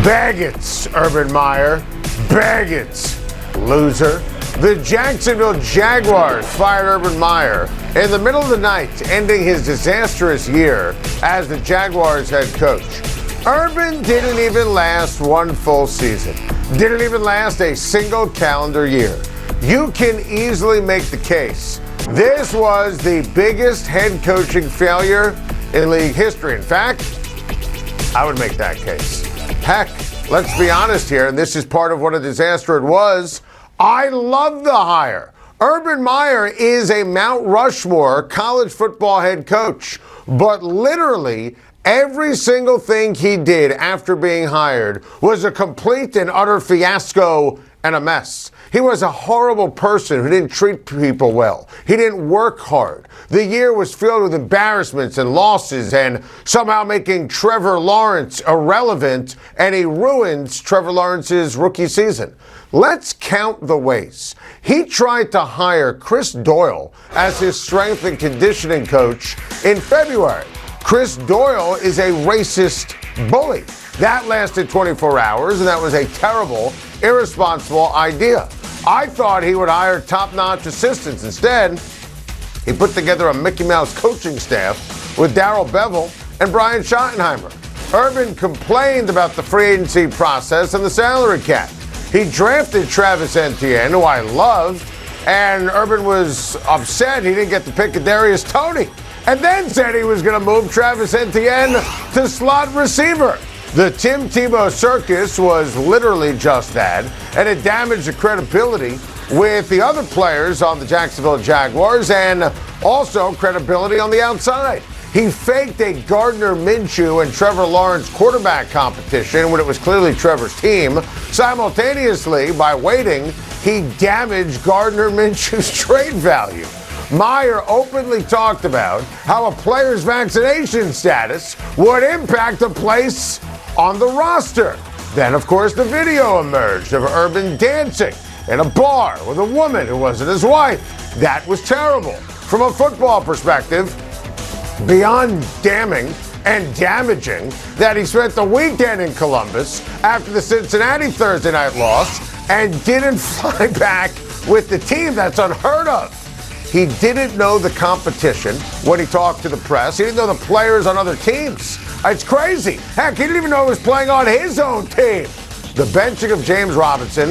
Bag it, Urban Meyer. Bag it, loser. The Jacksonville Jaguars fired Urban Meyer in the middle of the night, ending his disastrous year as the Jaguars head coach. Urban didn't even last one full season. Didn't even last a single calendar year. You can easily make the case this was the biggest head coaching failure in league history. In fact, I would make that case. Heck, let's be honest here, and this is part of what a disaster it was. I love the hire. Urban Meyer is a Mount Rushmore college football head coach, but literally every single thing he did after being hired was a complete and utter fiasco and a mess. He was a horrible person who didn't treat people well. He didn't work hard. The year was filled with embarrassments and losses and somehow making Trevor Lawrence irrelevant, and he ruins Trevor Lawrence's rookie season. Let's count the ways. He tried to hire Chris Doyle as his strength and conditioning coach in February. Chris Doyle is a racist bully. That lasted 24 hours, and that was a terrible, irresponsible idea. I thought he would hire top-notch assistants. Instead, he put together a Mickey Mouse coaching staff with Darrell Bevell and Brian Schottenheimer. Urban complained about the free agency process and the salary cap. He drafted Travis Etienne, who I loved, and Urban was upset he didn't get to pick Kadarius Toney, and then said he was going to move Travis Etienne to slot receiver. The Tim Tebow circus was literally just that, and it damaged the credibility with the other players on the Jacksonville Jaguars and also credibility on the outside. He faked a Gardner Minshew and Trevor Lawrence quarterback competition when it was clearly Trevor's team. Simultaneously, by waiting, he damaged Gardner Minshew's trade value. Meyer openly talked about how a player's vaccination status would impact a place on the roster. Then, of course, the video emerged of Urban dancing in a bar with a woman who wasn't his wife. That was terrible. From a football perspective, beyond damning and damaging that he spent the weekend in Columbus after the Cincinnati Thursday night loss and didn't fly back with the team. That's unheard of. He didn't know the competition when he talked to the press. He didn't know the players on other teams. It's crazy. Heck, he didn't even know he was playing on his own team. The benching of James Robinson,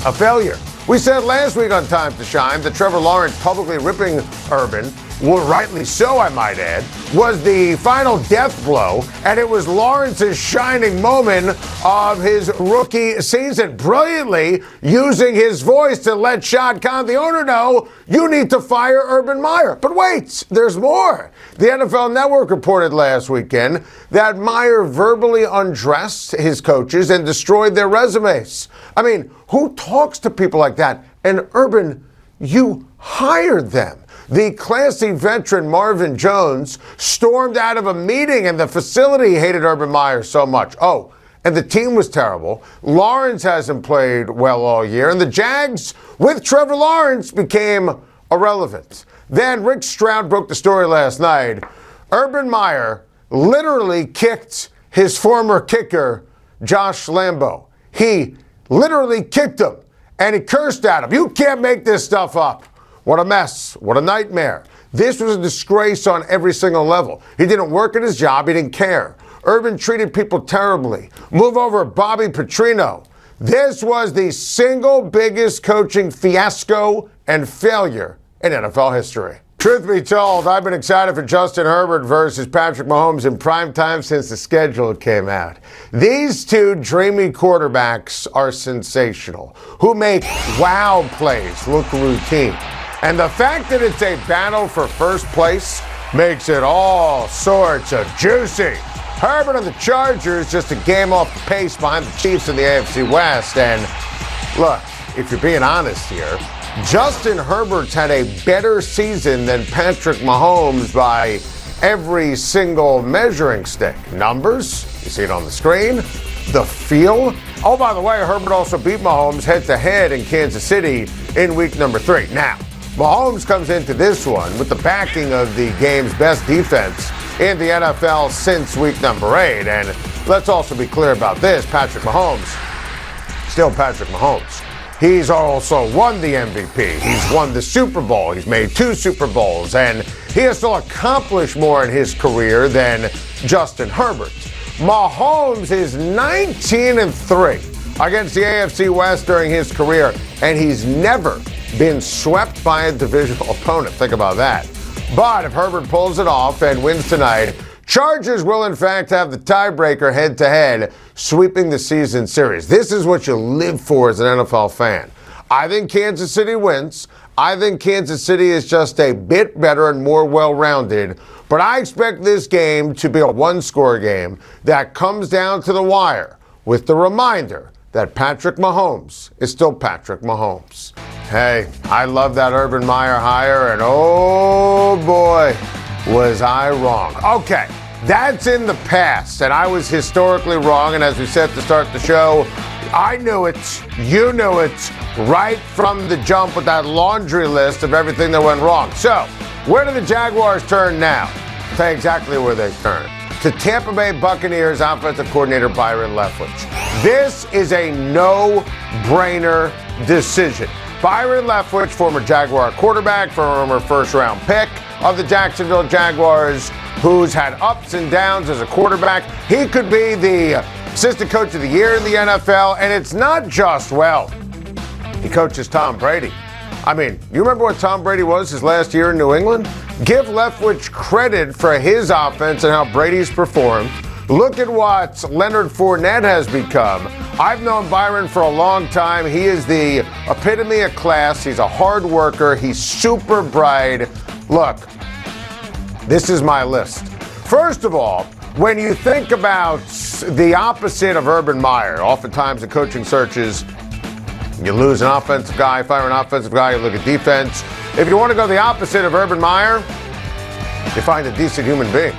a failure. We said last week on Time to Shine that Trevor Lawrence publicly ripping Urban, well, rightly so, I might add, was the final death blow, and it was Lawrence's shining moment of his rookie season, brilliantly using his voice to let Shad Khan, the owner, know you need to fire Urban Meyer. But wait, there's more. The NFL Network reported last weekend that Meyer verbally undressed his coaches and destroyed their resumes. I mean, who talks to people like that? And Urban, you hired them. The classy veteran Marvin Jones stormed out of a meeting and the facility hated Urban Meyer so much. Oh, and the team was terrible. Lawrence hasn't played well all year, and the Jags, with Trevor Lawrence, became irrelevant. Then Rick Stroud broke the story last night. Urban Meyer literally kicked his former kicker, Josh Lambo. He literally kicked him, and he cursed at him. You can't make this stuff up. What a mess. What a nightmare. This was a disgrace on every single level. He didn't work at his job. He didn't care. Urban treated people terribly. Move over Bobby Petrino. This was the single biggest coaching fiasco and failure in NFL history. Truth be told, I've been excited for Justin Herbert versus Patrick Mahomes in primetime since the schedule came out. These two dreamy quarterbacks are sensational, who make wow plays look routine. And the fact that it's a battle for first place makes it all sorts of juicy. Herbert and the Chargers just a game off the pace behind the Chiefs in the AFC West. And look, if you're being honest here, Justin Herbert's had a better season than Patrick Mahomes by every single measuring stick. Numbers, you see it on the screen, the feel. Oh, by the way, Herbert also beat Mahomes head-to-head in Kansas City in week number 3. Now, Mahomes comes into this one with the backing of the game's best defense in the NFL since week number 8. And let's also be clear about this. Patrick Mahomes, still Patrick Mahomes. He's also won the MVP. He's won the Super Bowl. He's made 2 Super Bowls. And he has still accomplished more in his career than Justin Herbert. Mahomes is 19-3 against the AFC West during his career. And he's never been swept by a divisional opponent. Think about that. But if Herbert pulls it off and wins tonight, Chargers will, in fact, have the tiebreaker head-to-head, sweeping the season series. This is what you live for as an NFL fan. I think Kansas City wins. I think Kansas City is just a bit better and more well-rounded. But I expect this game to be a one-score game that comes down to the wire with the reminder that Patrick Mahomes is still Patrick Mahomes. Hey, I love that Urban Meyer hire, and oh boy, was I wrong. Okay, that's in the past, and I was historically wrong, and as we said to start the show, I knew it, you knew it, right from the jump with that laundry list of everything that went wrong. So, where do the Jaguars turn now? I'll tell you exactly where they turn. To Tampa Bay Buccaneers offensive coordinator Byron Leftwich. This is a no-brainer decision. Byron Leftwich, former Jaguar quarterback, former first-round pick of the Jacksonville Jaguars, who's had ups and downs as a quarterback. He could be the assistant coach of the year in the NFL, and it's not just, well, he coaches Tom Brady. I mean, you remember what Tom Brady was his last year in New England? Give Leftwich credit for his offense and how Brady's performed. Look at what Leonard Fournette has become. I've known Byron for a long time. He is the epitome of class. He's a hard worker. He's super bright. Look, this is my list. First of all, when you think about the opposite of Urban Meyer, oftentimes in coaching searches, you lose an offensive guy, fire an offensive guy, you look at defense. If you want to go the opposite of Urban Meyer, you find a decent human being.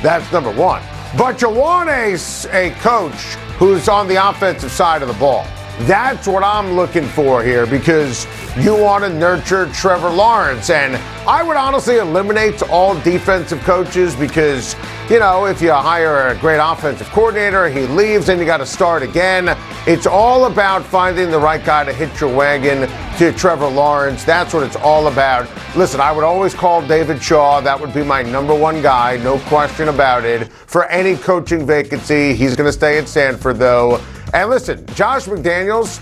That's number one. But you want a coach who's on the offensive side of the ball. That's what I'm looking for here, because you want to nurture Trevor Lawrence. And I would honestly eliminate all defensive coaches because, you know, if you hire a great offensive coordinator, he leaves, and you got to start again. It's all about finding the right guy to hitch your wagon to Trevor Lawrence. That's what it's all about. Listen, I would always call David Shaw. That would be my number one guy, no question about it, for any coaching vacancy. He's going to stay at Stanford, though. And listen, Josh McDaniels,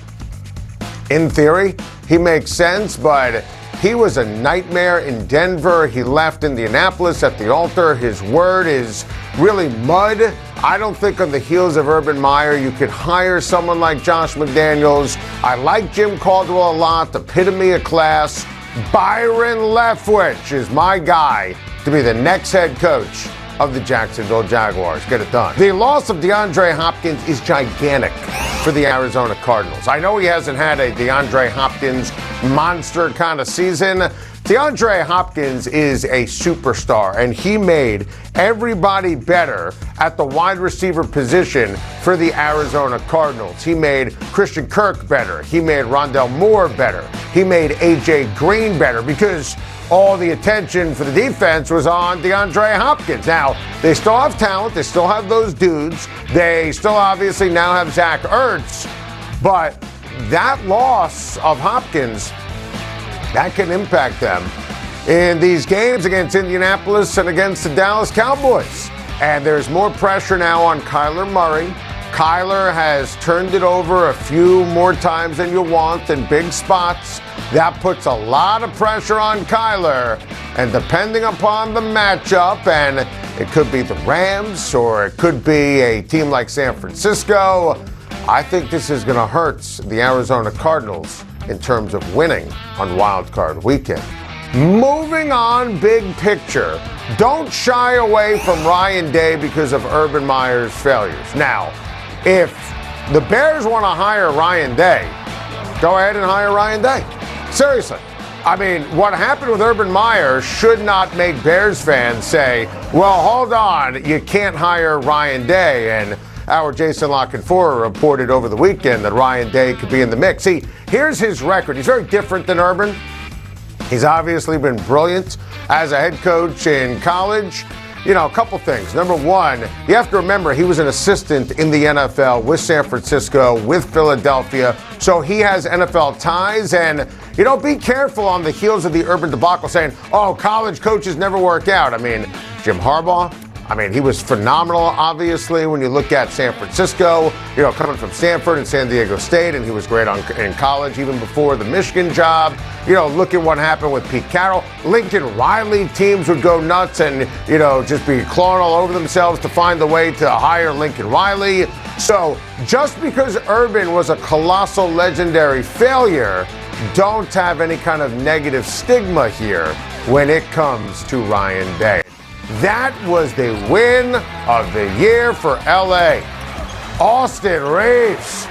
in theory, he makes sense, but he was a nightmare in Denver. He left Indianapolis at the altar. His word is really mud. I don't think on the heels of Urban Meyer you could hire someone like Josh McDaniels. I like Jim Caldwell a lot, the epitome of class. Byron Leftwich is my guy to be the next head coach of the Jacksonville Jaguars. Get it done. The loss of DeAndre Hopkins is gigantic for the Arizona Cardinals. I know he hasn't had a DeAndre Hopkins monster kind of season. DeAndre Hopkins is a superstar, and he made everybody better at the wide receiver position for the Arizona Cardinals. He made Christian Kirk better. He made Rondell Moore better. He made A.J. Green better because all the attention for the defense was on DeAndre Hopkins. Now, they still have talent. They still have those dudes. They still obviously now have Zach Ertz. But that loss of Hopkins, that can impact them in these games against Indianapolis and against the Dallas Cowboys. And there's more pressure now on Kyler Murray. Kyler has turned it over a few more times than you want in big spots. That puts a lot of pressure on Kyler. And depending upon the matchup, and it could be the Rams or it could be a team like San Francisco, I think this is going to hurt the Arizona Cardinals in terms of winning on Wild Card Weekend. Moving on, big picture. Don't shy away from Ryan Day because of Urban Meyer's failures. Now, if the Bears want to hire Ryan Day, go ahead and hire Ryan Day. Seriously. I mean, what happened with Urban Meyer should not make Bears fans say, well, hold on, you can't hire Ryan Day. And our Jason Lockenfora reported over the weekend that Ryan Day could be in the mix. See, here's his record. He's very different than Urban. He's obviously been brilliant as a head coach in college. a couple things. Number one, you have to remember he was an assistant in the NFL with San Francisco, with Philadelphia, so he has NFL ties. And, be careful on the heels of the Urban debacle saying, oh, college coaches never work out. I mean, Jim Harbaugh, he was phenomenal, obviously, when you look at San Francisco, coming from Stanford and San Diego State, and he was great in college even before the Michigan job. Look at what happened with Pete Carroll. Lincoln Riley teams would go nuts and, just be clawing all over themselves to find the way to hire Lincoln Riley. So just because Urban was a colossal, legendary failure, don't have any kind of negative stigma here when it comes to Ryan Day. That was the win of the year for LA. Austin Reeves.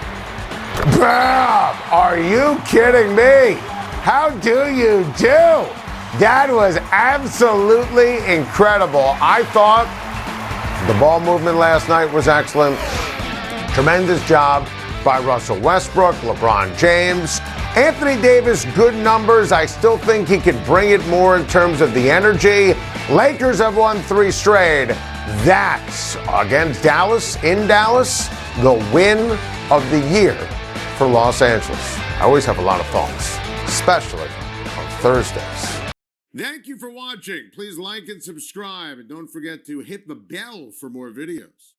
Bam! Are you kidding me? How do you do? That was absolutely incredible. I thought the ball movement last night was excellent. Tremendous job by Russell Westbrook, LeBron James. Anthony Davis, good numbers. I still think he could bring it more in terms of the energy. Lakers have won 3 straight. That's against Dallas, in Dallas, the win of the year for Los Angeles. I always have a lot of thoughts, especially on Thursdays. Thank you for watching. Please like and subscribe, and don't forget to hit the bell for more videos.